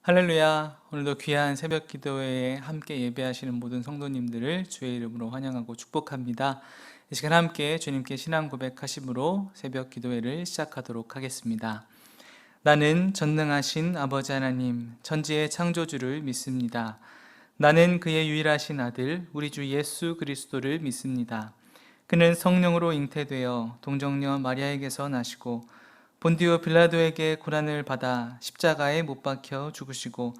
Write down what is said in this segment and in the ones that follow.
할렐루야. 오늘도 귀한 새벽 기도회에 함께 예배하시는 모든 성도님들을 주의 이름으로 환영하고 축복합니다. 이 시간 함께 주님께 신앙 고백하심으로 새벽 기도회를 시작하도록 하겠습니다. 나는 전능하신 아버지 하나님, 천지의 창조주를 믿습니다. 나는 그의 유일하신 아들, 우리 주 예수 그리스도를 믿습니다. 그는 성령으로 잉태되어 동정녀 마리아에게서 나시고 본디오 빌라도에게 고난을 받아 십자가에 못 박혀 죽으시고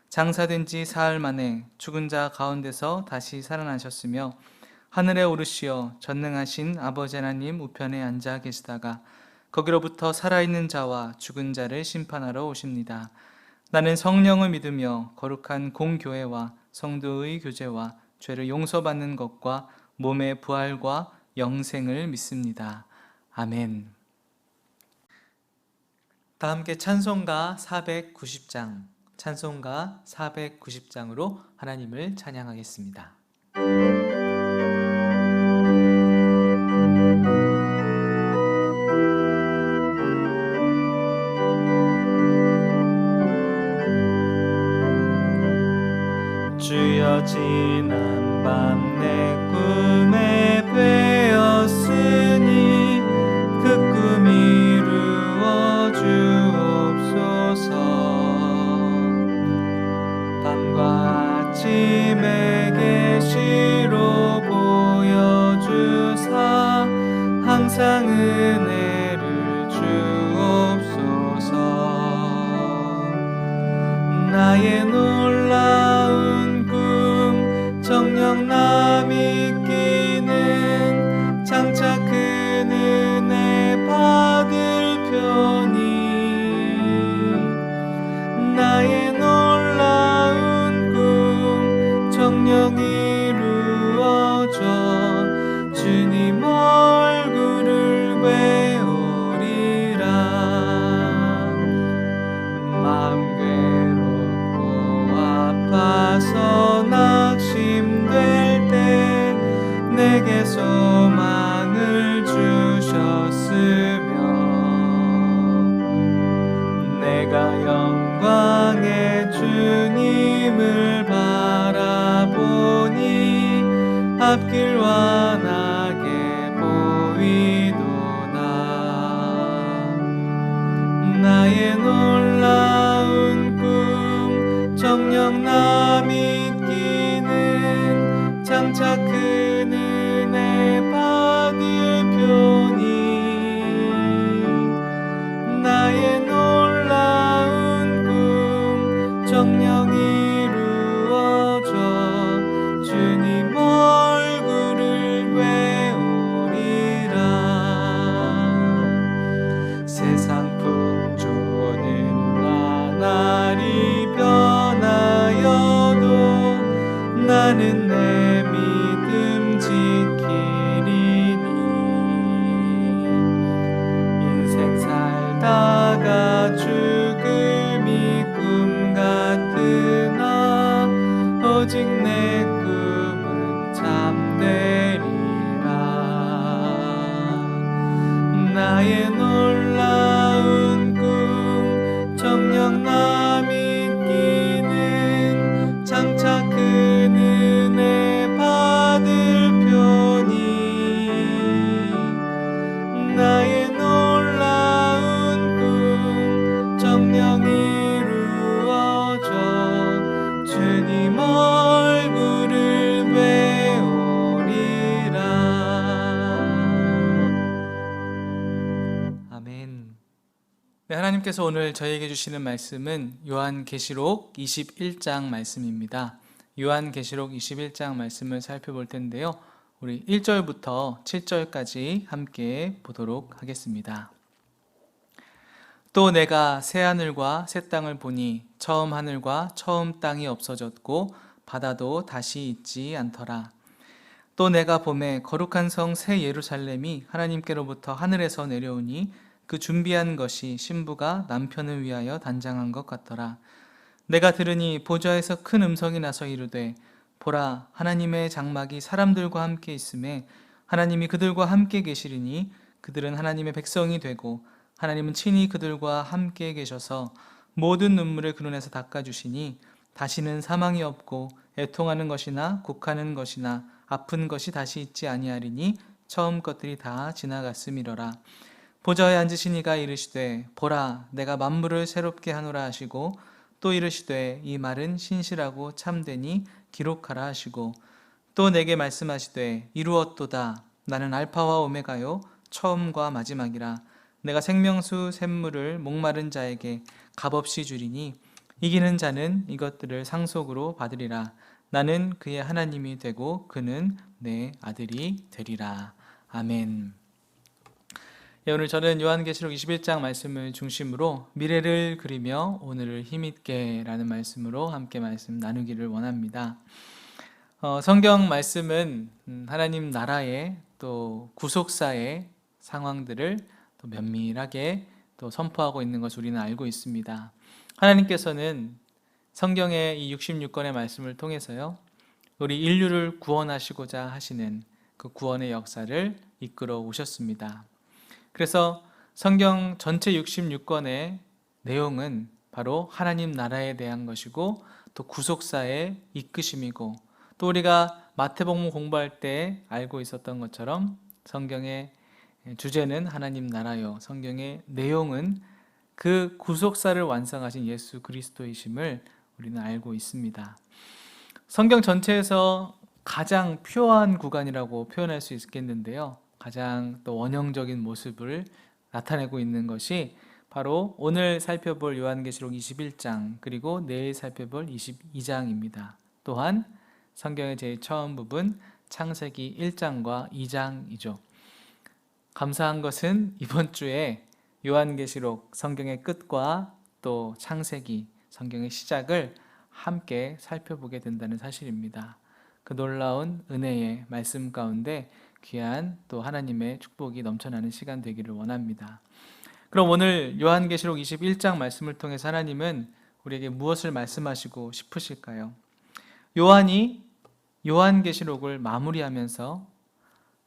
장사된 지 사흘 만에 죽은 자 가운데서 다시 살아나셨으며 하늘에 오르시어 전능하신 아버지 하나님 우편에 앉아 계시다가 거기로부터 살아있는 자와 죽은 자를 심판하러 오십니다. 나는 성령을 믿으며 거룩한 공교회와 성도의 교제와 죄를 용서받는 것과 몸의 부활과 영생을 믿습니다. 아멘. 다 함께 찬송가 490장, 찬송가 490장으로 하나님을 찬양하겠습니다. 주여 지난 밤 내 꿈에 뵈었으니 그 꿈 이루어 주옵소서. 밤과 아침에 계시로 보여주사 항상 은혜를 주옵소서. 나의 놀라운 꿈 정녕 남이 끼는 장차 큰 은혜 받을 편이 나의 놀라운 꿈 정녕 이루어져 주님 얼굴을 배우리라. 마음 괴롭고 아파서 낙심될 때 내게 소망을 주셨으며 내가 영광의 주님을 바라보니 앞길 환하게 보이도다. 나의 놀라운 꿈 정녕 남이 끼는 장차 큰 은혜 받을 편이 나의 놀라운 꿈 정녕 이루어져 주님 얼굴을 배우리라. 세상 풍조는 나날이 변하여도 나는 내 믿음 지키리니. 인생 살다가 죽음이 꿈 같으나 오직 내 꿈은 참되리라. 나의 놀라운 꿈 정녕 남이 끼는 장차 큰 은혜 받을 편이 나의 놀라운 꿈 정녕 이루어져 주님 얼굴을 배우리라. 아멘. 네, 하나님께서 오늘 저희에게 주시는 말씀은 요한계시록 21장 말씀입니다. 요한계시록 21장 말씀을 살펴볼 텐데요. 우리 1절부터 7절까지 함께 보도록 하겠습니다. 또 내가 새 하늘과 새 땅을 보니 처음 하늘과 처음 땅이 없어졌고 바다도 다시 있지 않더라. 또 내가 보매 거룩한 성 새 예루살렘이 하나님께로부터 하늘에서 내려오니 그 준비한 것이 신부가 남편을 위하여 단장한 것 같더라. 내가 들으니 보좌에서 큰 음성이 나서 이르되 보라, 하나님의 장막이 사람들과 함께 있음에 하나님이 그들과 함께 계시리니 그들은 하나님의 백성이 되고 하나님은 친히 그들과 함께 계셔서 모든 눈물을 그 눈에서 닦아주시니 다시는 사망이 없고 애통하는 것이나 곡하는 것이나 아픈 것이 다시 있지 아니하리니 처음 것들이 다 지나갔음이러라. 보좌에 앉으신 이가 이르시되 보라 내가 만물을 새롭게 하노라 하시고 또 이르시되 이 말은 신실하고 참되니 기록하라 하시고 또 내게 말씀하시되 이루었도다. 나는 알파와 오메가요 처음과 마지막이라. 내가 생명수 샘물을 목마른 자에게 값없이 주리니 이기는 자는 이것들을 상속으로 받으리라. 나는 그의 하나님이 되고 그는 내 아들이 되리라. 아멘. 예, 오늘 저는 요한계시록 21장 말씀을 중심으로 미래를 그리며 오늘을 힘있게 라는 말씀으로 함께 말씀 나누기를 원합니다. 성경 말씀은 하나님 나라의 또 구속사의 상황들을 또 면밀하게 또 선포하고 있는 것을 우리는 알고 있습니다. 하나님께서는 성경의 이 66권의 말씀을 통해서요, 우리 인류를 구원하시고자 하시는 그 구원의 역사를 이끌어 오셨습니다. 그래서 성경 전체 66권의 내용은 바로 하나님 나라에 대한 것이고 또 구속사의 이끄심이고 또 우리가 마태복음 공부할 때 알고 있었던 것처럼 성경의 주제는 하나님 나라요, 성경의 내용은 그 구속사를 완성하신 예수 그리스도이심을 우리는 알고 있습니다. 성경 전체에서 가장 퓨어한 구간이라고 표현할 수 있겠는데요, 가장 또 원형적인 모습을 나타내고 있는 것이 바로 오늘 살펴볼 요한계시록 21장 그리고 내일 살펴볼 22장입니다. 또한 성경의 제일 처음 부분 창세기 1장과 2장이죠. 감사한 것은 이번 주에 요한계시록 성경의 끝과 또 창세기 성경의 시작을 함께 살펴보게 된다는 사실입니다. 그 놀라운 은혜의 말씀 가운데 귀한 또 하나님의 축복이 넘쳐나는 시간 되기를 원합니다. 그럼 오늘 요한계시록 21장 말씀을 통해서 하나님은 우리에게 무엇을 말씀하시고 싶으실까요? 요한이 요한계시록을 마무리하면서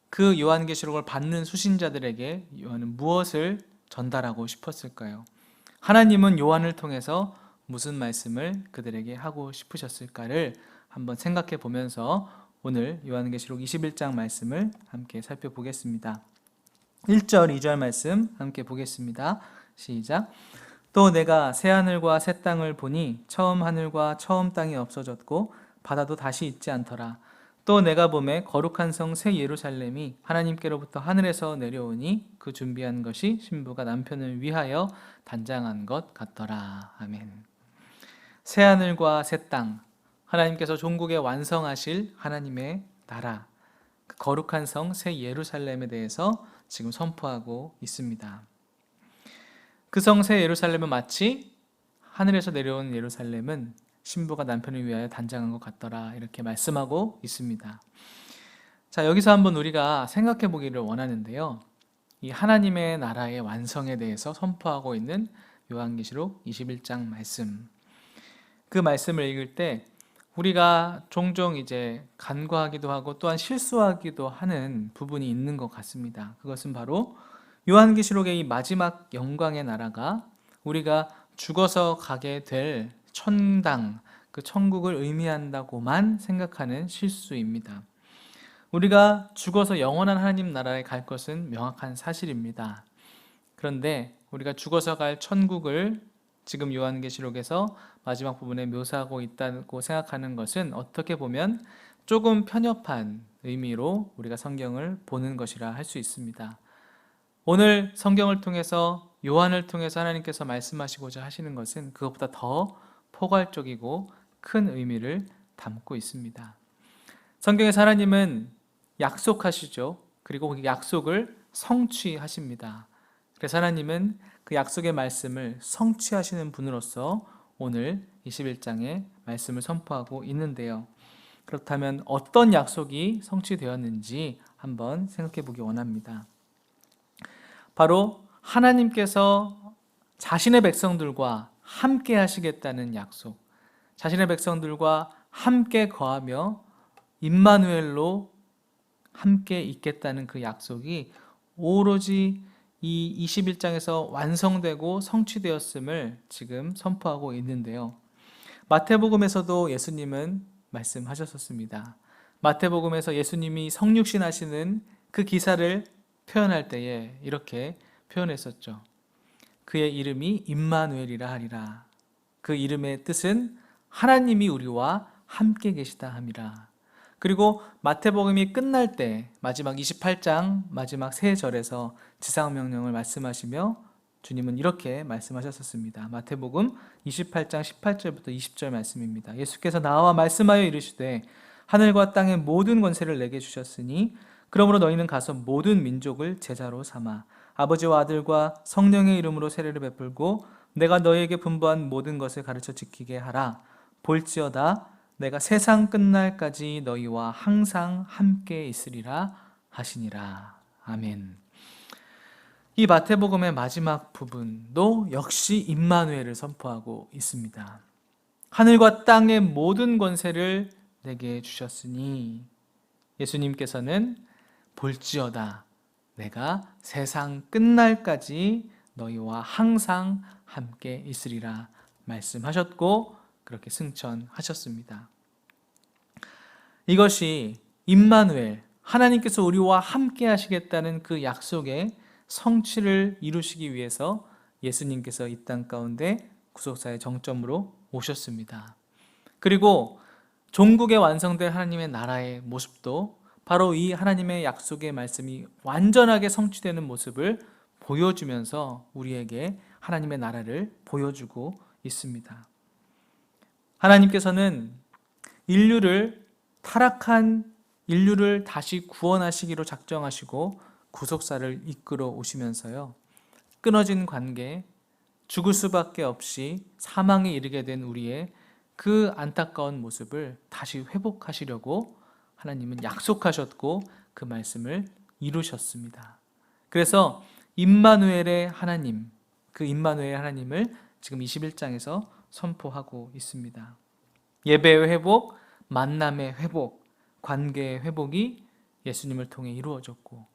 그 요한계시록을 받는 수신자들에게 요한은 무엇을 전달하고 싶었을까요? 하나님은 요한을 통해서 무슨 말씀을 그들에게 하고 싶으셨을까를 한번 생각해 보면서 오늘 요한계시록 21장 말씀을 함께 살펴보겠습니다. 1절, 2절 말씀 함께 보겠습니다. 시작. 또 내가 새 하늘과 새 땅을 보니 처음 하늘과 처음 땅이 없어졌고 바다도 다시 있지 않더라. 또 내가 보매 거룩한 성 새 예루살렘이 하나님께로부터 하늘에서 내려오니 그 준비한 것이 신부가 남편을 위하여 단장한 것 같더라. 아멘. 새 하늘과 새 땅, 하나님께서 종국에 완성하실 하나님의 나라, 그 거룩한 성 새 예루살렘에 대해서 지금 선포하고 있습니다. 그 성 새 예루살렘은 마치 하늘에서 내려온 예루살렘은 신부가 남편을 위하여 단장한 것 같더라, 이렇게 말씀하고 있습니다. 자, 여기서 한번 우리가 생각해 보기를 원하는데요, 이 하나님의 나라의 완성에 대해서 선포하고 있는 요한계시록 21장 말씀, 그 말씀을 읽을 때 우리가 종종 이제 간과하기도 하고 또한 실수하기도 하는 부분이 있는 것 같습니다. 그것은 바로 요한계시록의 이 마지막 영광의 나라가 우리가 죽어서 가게 될 천당, 그 천국을 의미한다고만 생각하는 실수입니다. 우리가 죽어서 영원한 하나님 나라에 갈 것은 명확한 사실입니다. 그런데 우리가 죽어서 갈 천국을 지금 요한계시록에서 마지막 부분에 묘사하고 있다고 생각하는 것은 어떻게 보면 조금 편협한 의미로 우리가 성경을 보는 것이라 할 수 있습니다. 오늘 성경을 통해서, 요한을 통해서 하나님께서 말씀하시고자 하시는 것은 그것보다 더 포괄적이고 큰 의미를 담고 있습니다. 성경에서 하나님은 약속하시죠. 그리고 그 약속을 성취하십니다. 그래서 하나님은 그 약속의 말씀을 성취하시는 분으로서 오늘 21장의 말씀을 선포하고 있는데요. 그렇다면 어떤 약속이 성취되었는지 한번 생각해 보기 원합니다. 바로 하나님께서 자신의 백성들과 함께 하시겠다는 약속, 자신의 백성들과 함께 거하며 임마누엘로 함께 있겠다는 그 약속이 오로지 이 21장에서 완성되고 성취되었음을 지금 선포하고 있는데요. 마태복음에서도 예수님은 말씀하셨었습니다. 마태복음에서 예수님이 성육신 하시는 그 기사를 표현할 때에 이렇게 표현했었죠. 그의 이름이 임마누엘이라 하리라. 그 이름의 뜻은 하나님이 우리와 함께 계시다 함이라. 그리고 마태복음이 끝날 때 마지막 28장 마지막 세 절에서 지상명령을 말씀하시며 주님은 이렇게 말씀하셨었습니다. 마태복음 28장 18절부터 20절 말씀입니다. 예수께서 나와 말씀하여 이르시되 하늘과 땅의 모든 권세를 내게 주셨으니 그러므로 너희는 가서 모든 민족을 제자로 삼아 아버지와 아들과 성령의 이름으로 세례를 베풀고 내가 너희에게 분부한 모든 것을 가르쳐 지키게 하라. 볼지어다 내가 세상 끝날까지 너희와 항상 함께 있으리라 하시니라. 아멘. 이 마태복음의 마지막 부분도 역시 임마누엘을 선포하고 있습니다. 하늘과 땅의 모든 권세를 내게 주셨으니 예수님께서는 볼지어다 내가 세상 끝날까지 너희와 항상 함께 있으리라 말씀하셨고 그렇게 승천하셨습니다. 이것이 임마누엘, 하나님께서 우리와 함께 하시겠다는 그 약속의 성취를 이루시기 위해서 예수님께서 이 땅 가운데 구속사의 정점으로 오셨습니다. 그리고 종국에 완성될 하나님의 나라의 모습도 바로 이 하나님의 약속의 말씀이 완전하게 성취되는 모습을 보여주면서 우리에게 하나님의 나라를 보여주고 있습니다. 하나님께서는 타락한 인류를 다시 구원하시기로 작정하시고 구속사를 이끌어 오시면서요. 끊어진 관계, 죽을 수밖에 없이 사망에 이르게 된 우리의 그 안타까운 모습을 다시 회복하시려고 하나님은 약속하셨고 그 말씀을 이루셨습니다. 그래서 임마누엘의 하나님, 그 임마누엘의 하나님을 지금 21장에서 선포하고 있습니다. 예배의 회복, 만남의 회복, 관계의 회복이 예수님을 통해 이루어졌고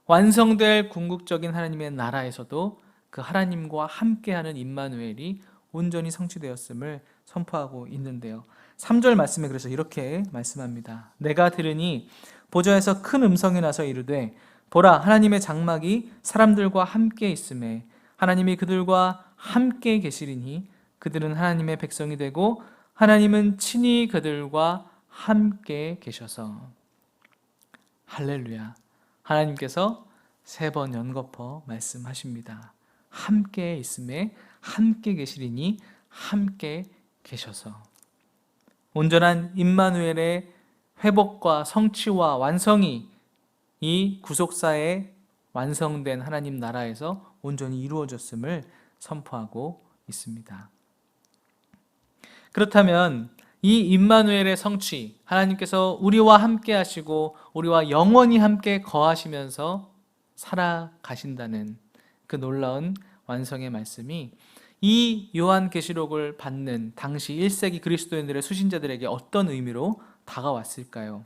완성될 궁극적인 하나님의 나라에서도 그 하나님과 함께하는 임마누엘이 온전히 성취되었음을 선포하고 있는데요. 3절 말씀에 그래서 이렇게 말씀합니다. 내가 들으니 보좌에서 큰 음성이 나서 이르되 보라 하나님의 장막이 사람들과 함께 있음에 하나님이 그들과 함께 계시리니 그들은 하나님의 백성이 되고 하나님은 친히 그들과 함께 계셔서 할렐루야. 하나님께서 3번 연거푸 말씀하십니다. 함께 있음에 함께 계시리니 함께 계셔서 온전한 임마누엘의 회복과 성취와 완성이 이 구속사에 완성된 하나님 나라에서 온전히 이루어졌음을 선포하고 있습니다. 그렇다면 이 임마누엘의 성취, 하나님께서 우리와 함께 하시고 우리와 영원히 함께 거하시면서 살아가신다는 그 놀라운 완성의 말씀이 이 요한계시록을 받는 당시 1세기 그리스도인들의 수신자들에게 어떤 의미로 다가왔을까요?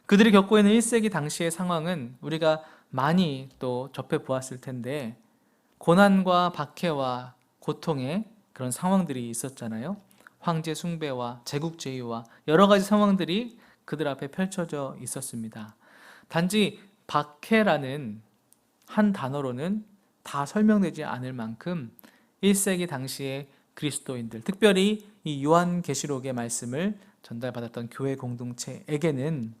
그들이 겪고 있는 1세기 당시의 상황은 우리가 많이 또 접해 보았을 텐데 고난과 박해와 고통의 그런 상황들이 있었잖아요. 황제 숭배와 제국제의와 여러 가지 상황들이 그들 앞에 펼쳐져 있었습니다. 단지 박해라는 한 단어로는 다 설명되지 않을 만큼 1세기 당시의 그리스도인들, 특별히 이 요한계시록의 말씀을 전달받았던 교회 공동체에게는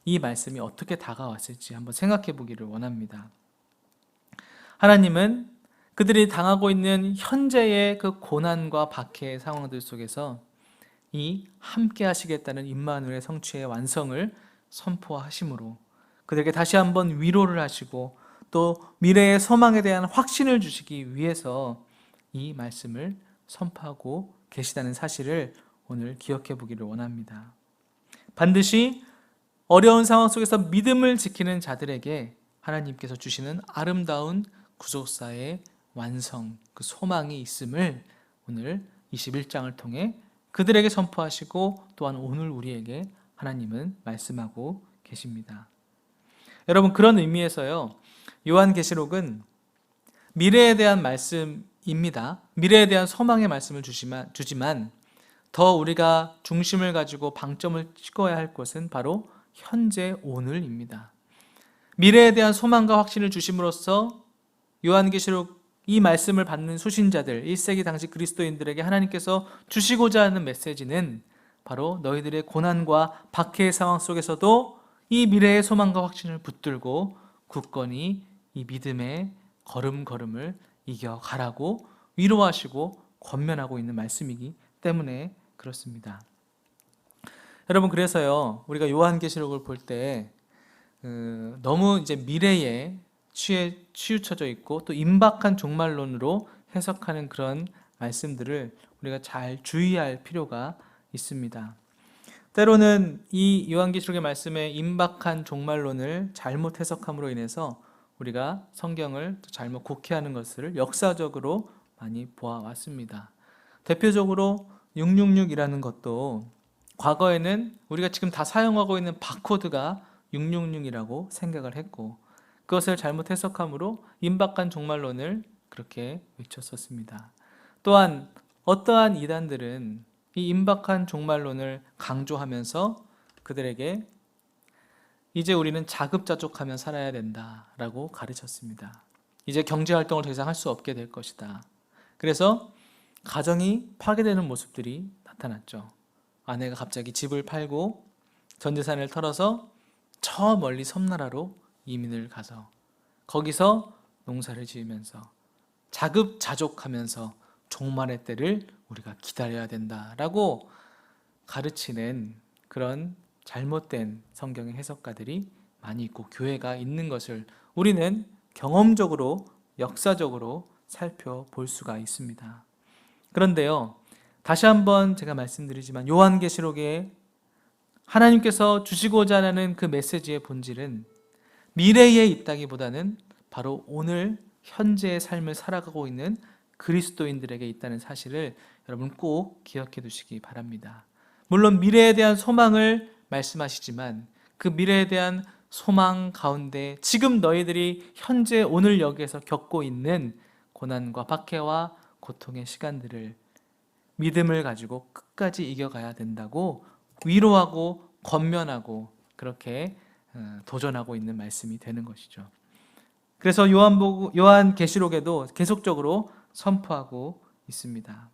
이 말씀이 어떻게 다가왔을지 한번 생각해 보기를 원합니다. 하나님은 그들이 당하고 있는 현재의 그 고난과 박해의 상황들 속에서 이 함께 하시겠다는 임마누엘의 성취의 완성을 선포하심으로 그들에게 다시 한번 위로를 하시고 또 미래의 소망에 대한 확신을 주시기 위해서 이 말씀을 선포하고 계시다는 사실을 오늘 기억해 보기를 원합니다. 반드시 어려운 상황 속에서 믿음을 지키는 자들에게 하나님께서 주시는 아름다운 구속사의 완성, 그 소망이 있음을 오늘 21장을 통해 그들에게 선포하시고 또한 오늘 우리에게 하나님은 말씀하고 계십니다. 여러분, 그런 의미에서요, 요한계시록은 미래에 대한 말씀입니다. 미래에 대한 소망의 말씀을 주지만 더 우리가 중심을 가지고 방점을 찍어야 할 것은 바로 현재 오늘입니다. 미래에 대한 소망과 확신을 주심으로써 요한계시록 이 말씀을 받는 수신자들, 1세기 당시 그리스도인들에게 하나님께서 주시고자 하는 메시지는 바로 너희들의 고난과 박해의 상황 속에서도 이 미래의 소망과 확신을 붙들고 굳건히 이 믿음의 걸음걸음을 이겨가라고 위로하시고 권면하고 있는 말씀이기 때문에 그렇습니다. 여러분, 그래서요, 우리가 요한계시록을 볼 때 너무 이제 미래에 치우쳐져 있고 또 임박한 종말론으로 해석하는 그런 말씀들을 우리가 잘 주의할 필요가 있습니다. 때로는 이 요한계시록의 말씀에 임박한 종말론을 잘못 해석함으로 인해서 우리가 성경을 잘못 곡해하는 것을 역사적으로 많이 보아왔습니다. 대표적으로 666이라는 것도 과거에는 우리가 지금 다 사용하고 있는 바코드가 666이라고 생각을 했고 그것을 잘못 해석함으로 임박한 종말론을 그렇게 외쳤었습니다. 또한 어떠한 이단들은 이 임박한 종말론을 강조하면서 그들에게 이제 우리는 자급자족하며 살아야 된다라고 가르쳤습니다. 이제 경제활동을 더 이상 할 수 없게 될 것이다. 그래서 가정이 파괴되는 모습들이 나타났죠. 아내가 갑자기 집을 팔고 전 재산을 털어서 저 멀리 섬나라로 이민을 가서 거기서 농사를 지으면서 자급자족하면서 종말의 때를 우리가 기다려야 된다라고 가르치는 그런 잘못된 성경의 해석가들이 많이 있고 교회가 있는 것을 우리는 경험적으로 역사적으로 살펴볼 수가 있습니다. 그런데요, 다시 한번 제가 말씀드리지만 요한계시록에 하나님께서 주시고자 하는 그 메시지의 본질은 미래에 있다기보다는 바로 오늘 현재의 삶을 살아가고 있는 그리스도인들에게 있다는 사실을 여러분 꼭 기억해 두시기 바랍니다. 물론 미래에 대한 소망을 말씀하시지만 그 미래에 대한 소망 가운데 지금 너희들이 현재 오늘 여기에서 겪고 있는 고난과 박해와 고통의 시간들을 믿음을 가지고 끝까지 이겨가야 된다고 위로하고 권면하고 그렇게 도전하고 있는 말씀이 되는 것이죠. 그래서 요한계시록에도 계속적으로 선포하고 있습니다.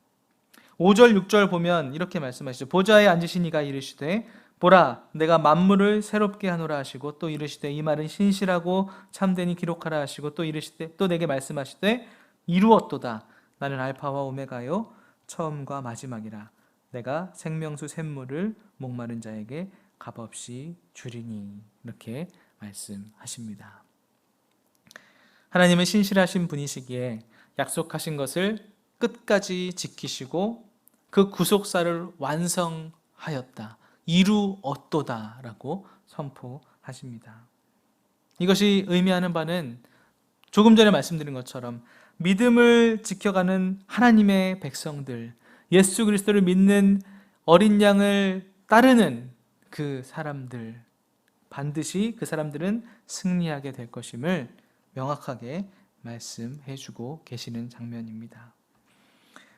5절 6절 보면 이렇게 말씀하시죠. 보좌에 앉으신 이가 이르시되 보라 내가 만물을 새롭게 하노라 하시고 또 이르시되 이 말은 신실하고 참되니 기록하라 하시고 또 이르시되 또 내게 말씀하시되 이루었도다 나는 알파와 오메가요 처음과 마지막이라 내가 생명수 샘물을 목마른 자에게 값없이 주리니 이렇게 말씀하십니다. 하나님은 신실하신 분이시기에 약속하신 것을 끝까지 지키시고 그 구속사를 완성하였다. 이루었도다 라고 선포하십니다. 이것이 의미하는 바는 조금 전에 말씀드린 것처럼 믿음을 지켜가는 하나님의 백성들, 예수 그리스도를 믿는 어린 양을 따르는 그 사람들, 반드시 그 사람들은 승리하게 될 것임을 명확하게 말씀해 주고 계시는 장면입니다.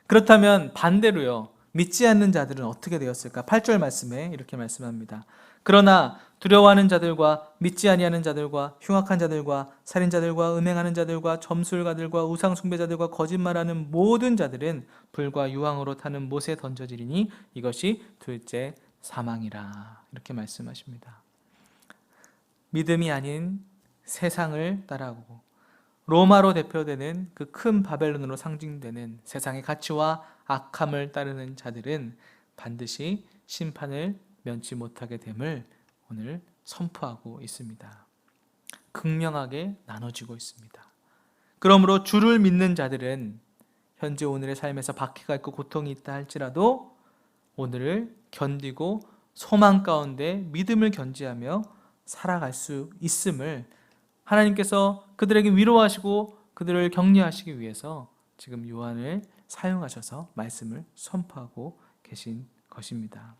그렇다면 반대로요, 믿지 않는 자들은 어떻게 되었을까? 8절 말씀에 이렇게 말씀합니다. 그러나 두려워하는 자들과 믿지 아니하는 자들과 흉악한 자들과 살인자들과 음행하는 자들과 점술가들과 우상숭배자들과 거짓말하는 모든 자들은 불과 유황으로 타는 못에 던져지리니 이것이 둘째 사망이라 이렇게 말씀하십니다. 믿음이 아닌 세상을 따라오고 로마로 대표되는 그 큰 바벨론으로 상징되는 세상의 가치와 악함을 따르는 자들은 반드시 심판을 면치 못하게 됨을 오늘 선포하고 있습니다. 극명하게 나눠지고 있습니다. 그러므로 주를 믿는 자들은 현재 오늘의 삶에서 박해가 있고 고통이 있다 할지라도 오늘을 견디고 소망 가운데 믿음을 견지하며 살아갈 수 있음을 하나님께서 그들에게 위로하시고 그들을 격려하시기 위해서 지금 요한을 사용하셔서 말씀을 선포하고 계신 것입니다.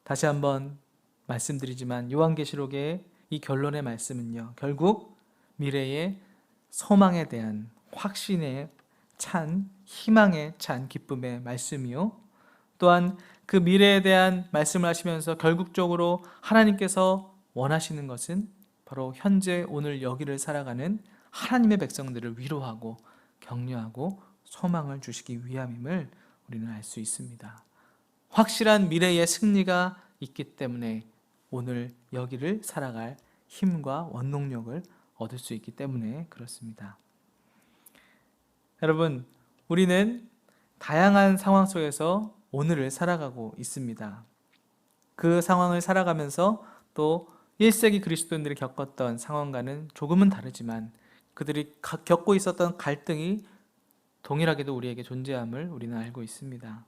다시 한번 말씀드리지만 요한계시록의 이 결론의 말씀은요, 결국 미래에 소망에 대한 확신에 찬, 희망에 찬 기쁨의 말씀이요. 또한 그 미래에 대한 말씀을 하시면서 결국적으로 하나님께서 원하시는 것은 바로 현재 오늘 여기를 살아가는 하나님의 백성들을 위로하고 격려하고 소망을 주시기 위함임을 우리는 알 수 있습니다. 확실한 미래의 승리가 있기 때문에 오늘 여기를 살아갈 힘과 원동력을 얻을 수 있기 때문에 그렇습니다. 여러분, 우리는 다양한 상황 속에서 오늘을 살아가고 있습니다. 그 상황을 살아가면서 또 1세기 그리스도인들이 겪었던 상황과는 조금은 다르지만 그들이 겪고 있었던 갈등이 동일하게도 우리에게 존재함을 우리는 알고 있습니다.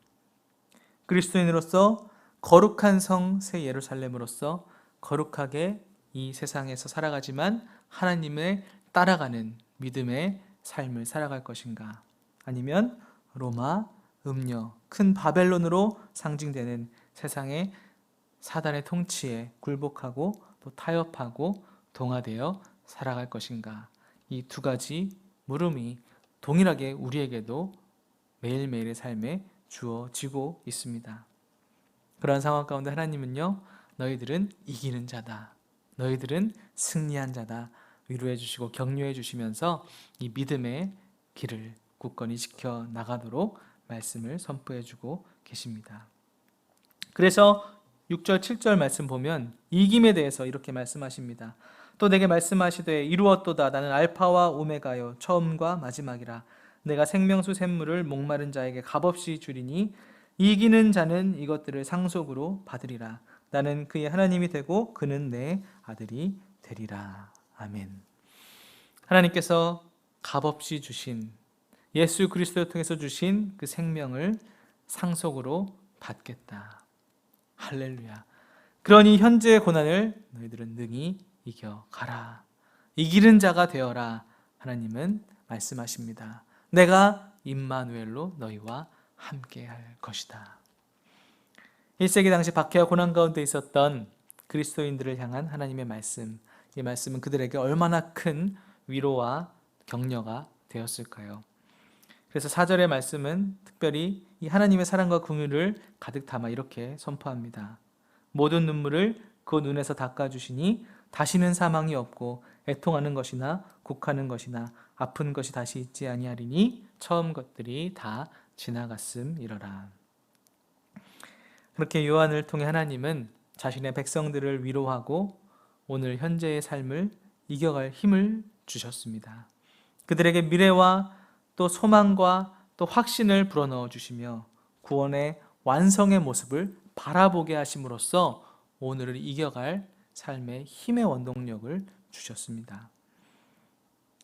그리스도인으로서 거룩한 성 새 예루살렘으로서 거룩하게 이 세상에서 살아가지만 하나님을 따라가는 믿음의 삶을 살아갈 것인가? 아니면 로마, 음녀, 큰 바벨론으로 상징되는 세상의 사단의 통치에 굴복하고 또 타협하고 동화되어 살아갈 것인가? 이 두 가지 물음이 동일하게 우리에게도 매일매일의 삶에 주어지고 있습니다. 그러한 상황 가운데 하나님은요, 너희들은 이기는 자다, 너희들은 승리한 자다 위로해 주시고 격려해 주시면서 이 믿음의 길을 굳건히 지켜 나가도록 말씀을 선포해 주고 계십니다. 그래서 6절 7절 말씀 보면 이김에 대해서 이렇게 말씀하십니다. 또 내게 말씀하시되 이루었도다. 나는 알파와 오메가요 처음과 마지막이라. 내가 생명수 샘물을 목마른 자에게 값없이 주리니 이기는 자는 이것들을 상속으로 받으리라. 나는 그의 하나님이 되고 그는 내 아들이 되리라. 아멘. 하나님께서 값없이 주신 예수 그리스도를 통해서 주신 그 생명을 상속으로 받겠다. 할렐루야. 그러니 현재의 고난을 너희들은 능히 이겨가라. 이기는 자가 되어라. 하나님은 말씀하십니다. 내가 임마누엘로 너희와 함께할 것이다. 1세기 당시 박해와 고난 가운데 있었던 그리스도인들을 향한 하나님의 말씀, 이 말씀은 그들에게 얼마나 큰 위로와 격려가 되었을까요? 그래서 4절의 말씀은 특별히 이 하나님의 사랑과 긍휼을 가득 담아 이렇게 선포합니다. 모든 눈물을 그 눈에서 닦아주시니 다시는 사망이 없고 애통하는 것이나 곡하는 것이나 아픈 것이 다시 있지 아니하리니 처음 것들이 다 지나갔음이러라. 그렇게 요한을 통해 하나님은 자신의 백성들을 위로하고 오늘 현재의 삶을 이겨갈 힘을 주셨습니다. 그들에게 미래와 또 소망과 또 확신을 불어넣어 주시며 구원의 완성의 모습을 바라보게 하심으로써 오늘을 이겨갈 삶의 힘의 원동력을 주셨습니다.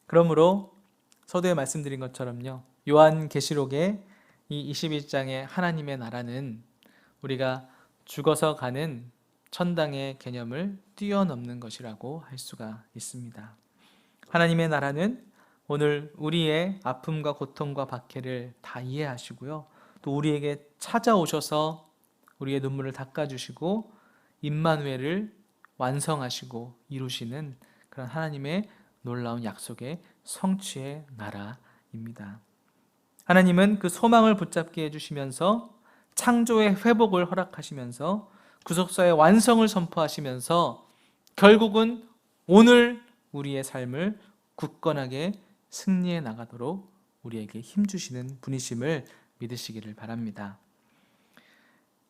그러므로 서두에 말씀드린 것처럼요, 요한계시록의 이 21장의 하나님의 나라는 우리가 죽어서 가는 천당의 개념을 뛰어넘는 것이라고 할 수가 있습니다. 하나님의 나라는 오늘 우리의 아픔과 고통과 박해를 다 이해하시고요, 또 우리에게 찾아오셔서 우리의 눈물을 닦아주시고 임마누엘을 완성하시고 이루시는 그런 하나님의 놀라운 약속의 성취의 나라입니다. 하나님은 그 소망을 붙잡게 해주시면서 창조의 회복을 허락하시면서 구속사의 완성을 선포하시면서 결국은 오늘 우리의 삶을 굳건하게 승리해 나가도록 우리에게 힘주시는 분이심을 믿으시기를 바랍니다.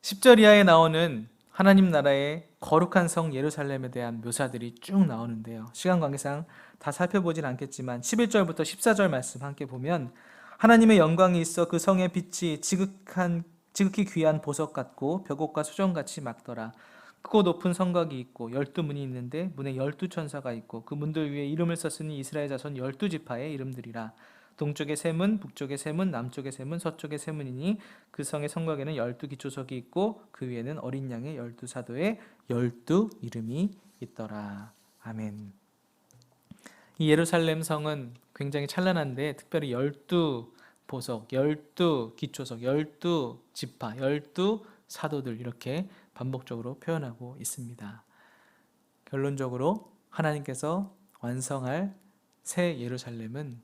10절 이하에 나오는 하나님 나라의 거룩한 성 예루살렘에 대한 묘사들이 쭉 나오는데요, 시간 관계상 다 살펴보진 않겠지만 11절부터 14절 말씀 함께 보면 하나님의 영광이 있어 그 성의 빛이 지극히 귀한 보석 같고 벽옥과 수정같이 막더라. 크고 높은 성곽이 있고 12문이 있는데 문에 12천사가 있고 그 문들 위에 이름을 썼으니 이스라엘 자손 12지파의 이름들이라. 동쪽의 세 문, 북쪽의 세 문, 남쪽의 세 문, 서쪽의 세 문이니 그 성의 성곽에는 12기초석이 있고 그 위에는 어린 양의 12사도의 12 이름이 있더라. 아멘. 이 예루살렘 성은 굉장히 찬란한데 특별히 12보석, 12기초석, 12지파, 12사도들 이렇게 반복적으로 표현하고 있습니다. 결론적으로 하나님께서 완성할 새 예루살렘은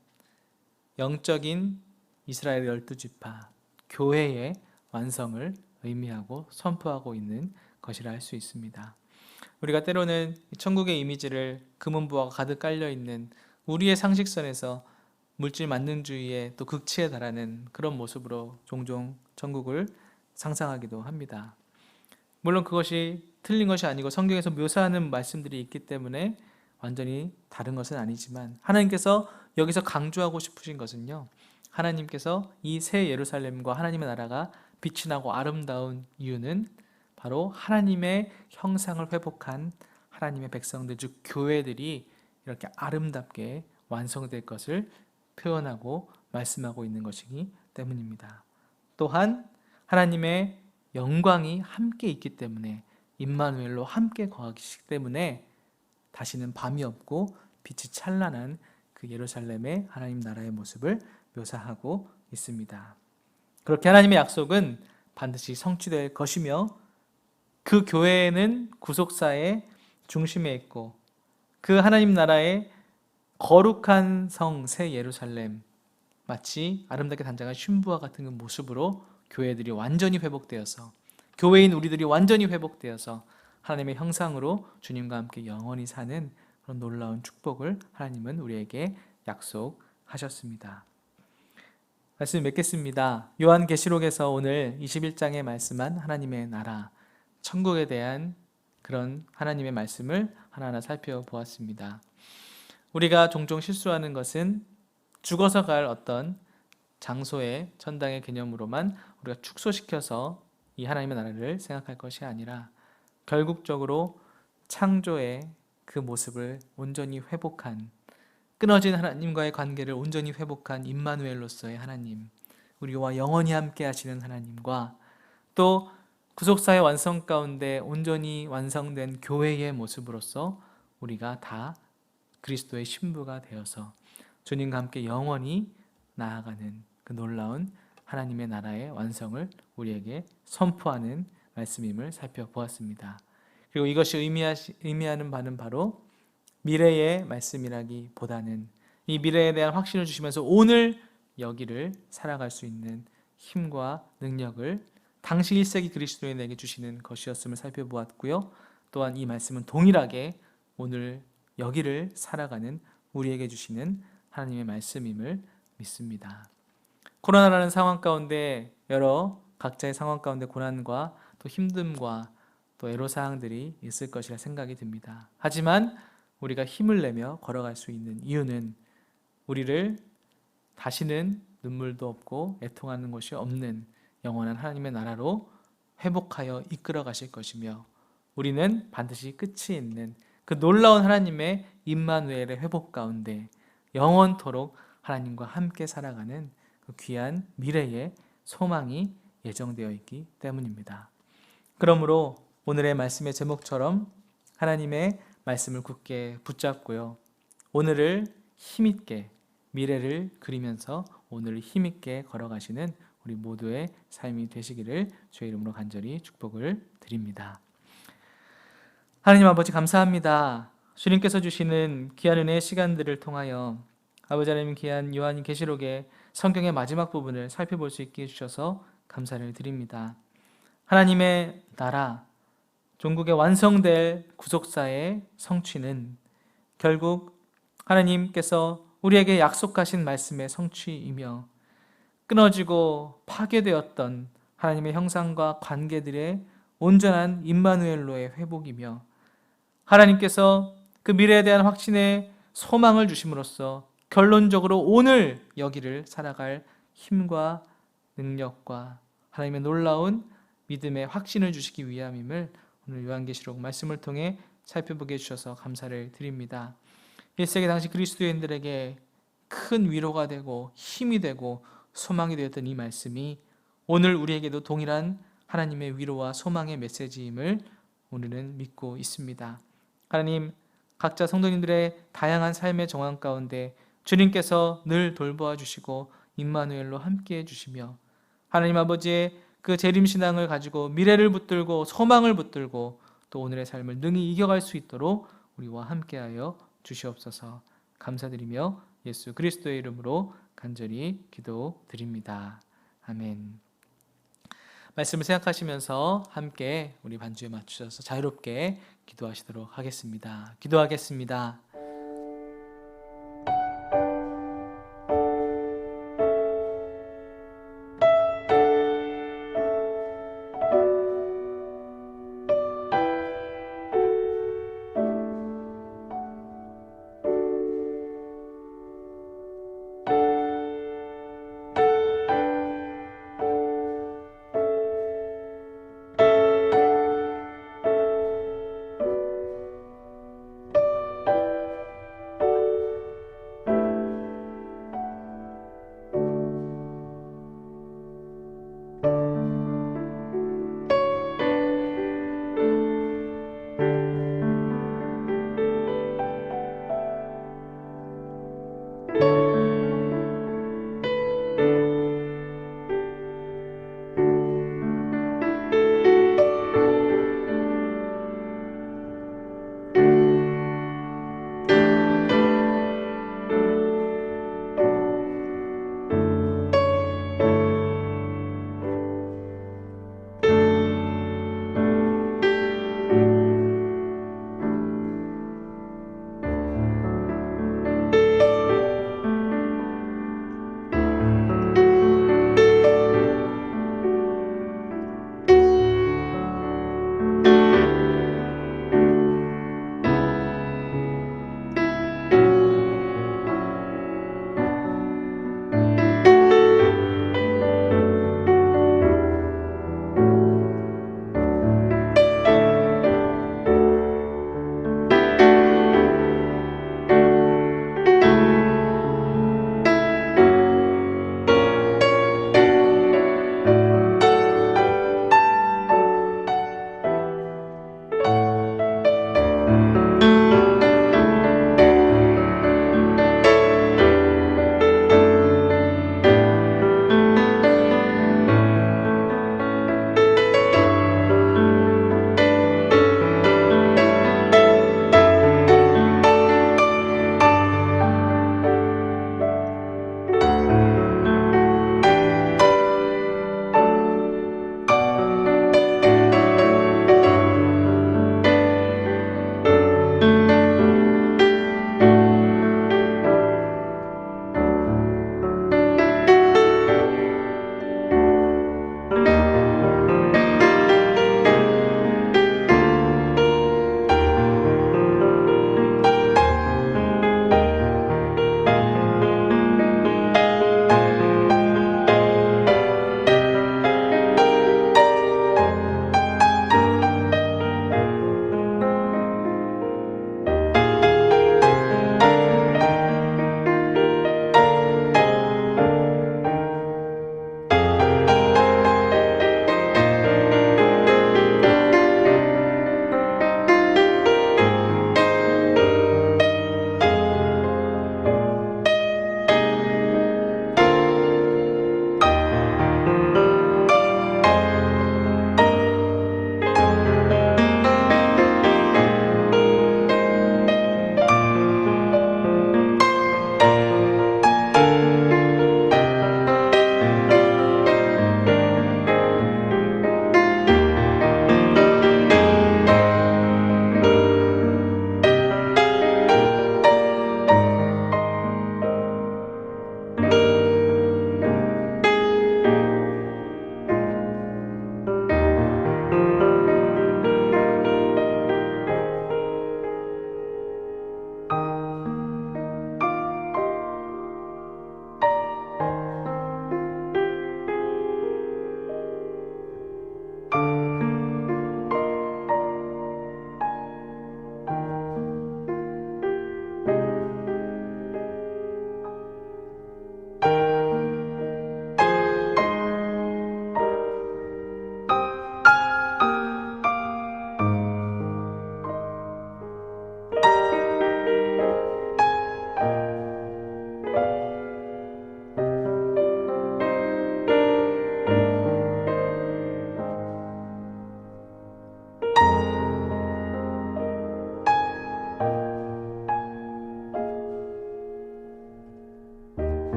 영적인 이스라엘 12지파 교회의 완성을 의미하고 선포하고 있는 것이라 할 수 있습니다. 우리가 때로는 천국의 이미지를 금은보화가 가득 깔려있는 우리의 상식선에서 물질 만능주의의 또 극치에 달하는 그런 모습으로 종종 천국을 상상하기도 합니다. 물론 그것이 틀린 것이 아니고 성경에서 묘사하는 말씀들이 있기 때문에 완전히 다른 것은 아니지만, 하나님께서 여기서 강조하고 싶으신 것은요, 하나님께서 이 새 예루살렘과 하나님의 나라가 빛이 나고 아름다운 이유는 바로 하나님의 형상을 회복한 하나님의 백성들, 즉 교회들이 이렇게 아름답게 완성될 것을 표현하고 말씀하고 있는 것이기 때문입니다. 또한 하나님의 영광이 함께 있기 때문에, 임마누엘로 함께 거하시기 때문에 다시는 밤이 없고 빛이 찬란한 그 예루살렘의 하나님 나라의 모습을 묘사하고 있습니다. 그렇게 하나님의 약속은 반드시 성취될 것이며, 그 교회에는 구속사의 중심에 있고 그 하나님 나라의 거룩한 성 새 예루살렘, 마치 아름답게 단장한 신부와 같은 그 모습으로 교회들이 완전히 회복되어서, 교회인 우리들이 완전히 회복되어서 하나님의 형상으로 주님과 함께 영원히 사는 그런 놀라운 축복을 하나님은 우리에게 약속하셨습니다. 말씀 맺겠습니다. 요한계시록에서 오늘 21장에 말씀한 하나님의 나라, 천국에 대한 그런 하나님의 말씀을 하나하나 살펴보았습니다. 우리가 종종 실수하는 것은 죽어서 갈 어떤 장소의 천당의 개념으로만 우리가 축소시켜서 이 하나님의 나라를 생각할 것이 아니라, 결국적으로 창조의 그 모습을 온전히 회복한, 끊어진 하나님과의 관계를 온전히 회복한 임마누엘로서의 하나님, 우리와 영원히 함께 하시는 하나님과, 또 구속사의 완성 가운데 온전히 완성된 교회의 모습으로서 우리가 다 그리스도의 신부가 되어서 주님과 함께 영원히 나아가는 그 놀라운 하나님의 나라의 완성을 우리에게 선포하는 말씀임을 살펴보았습니다. 그리고 이것이 의미하는 바는 바로 미래의 말씀이라기보다는 이 미래에 대한 확신을 주시면서 오늘 여기를 살아갈 수 있는 힘과 능력을 당시 1세기 그리스도인에게 주시는 것이었음을 살펴보았고요. 또한 이 말씀은 동일하게 오늘 여기를 살아가는 우리에게 주시는 하나님의 말씀임을 믿습니다. 코로나라는 상황 가운데 여러 각자의 상황 가운데 고난과 또 힘듦과 또 애로사항들이 있을 것이라 생각이 듭니다. 하지만 우리가 힘을 내며 걸어갈 수 있는 이유는 우리를 다시는 눈물도 없고 애통하는 것이 없는 영원한 하나님의 나라로 회복하여 이끌어 가실 것이며, 우리는 반드시 끝이 있는 그 놀라운 하나님의 임마누엘의 회복 가운데 영원토록 하나님과 함께 살아가는 그 귀한 미래의 소망이 예정되어 있기 때문입니다. 그러므로 오늘의 말씀의 제목처럼 하나님의 말씀을 굳게 붙잡고요, 오늘을 힘있게, 미래를 그리면서 오늘을 힘있게 걸어가시는 우리 모두의 삶이 되시기를 주의 이름으로 간절히 축복을 드립니다. 하나님 아버지, 감사합니다. 주님께서 주시는 귀한 은혜의 시간들을 통하여 아버지 하나님, 귀한 요한계시록의 성경의 마지막 부분을 살펴볼 수 있게 해주셔서 감사를 드립니다. 하나님의 나라, 종국에 완성될 구속사의 성취는 결국 하나님께서 우리에게 약속하신 말씀의 성취이며, 끊어지고 파괴되었던 하나님의 형상과 관계들의 온전한 임마누엘로의 회복이며, 하나님께서 그 미래에 대한 확신의 소망을 주심으로써 결론적으로 오늘 여기를 살아갈 힘과 능력과 하나님의 놀라운 믿음의 확신을 주시기 위함임을 오늘 요한계시록 말씀을 통해 살펴보게 해주셔서 감사를 드립니다. 1세기 당시 그리스도인들에게 큰 위로가 되고 힘이 되고 소망이 되었던 이 말씀이 오늘 우리에게도 동일한 하나님의 위로와 소망의 메시지임을 우리는 믿고 있습니다. 하나님, 각자 성도님들의 다양한 삶의 정황 가운데 주님께서 늘 돌보아 주시고 임마누엘로 함께해 주시며, 하나님 아버지의 그 재림신앙을 가지고 미래를 붙들고 소망을 붙들고 또 오늘의 삶을 능히 이겨갈 수 있도록 우리와 함께하여 주시옵소서. 감사드리며 예수 그리스도의 이름으로 간절히 기도드립니다. 아멘. 말씀을 생각하시면서 함께 우리 반주에 맞추셔서 자유롭게 기도하시도록 하겠습니다. 기도하겠습니다.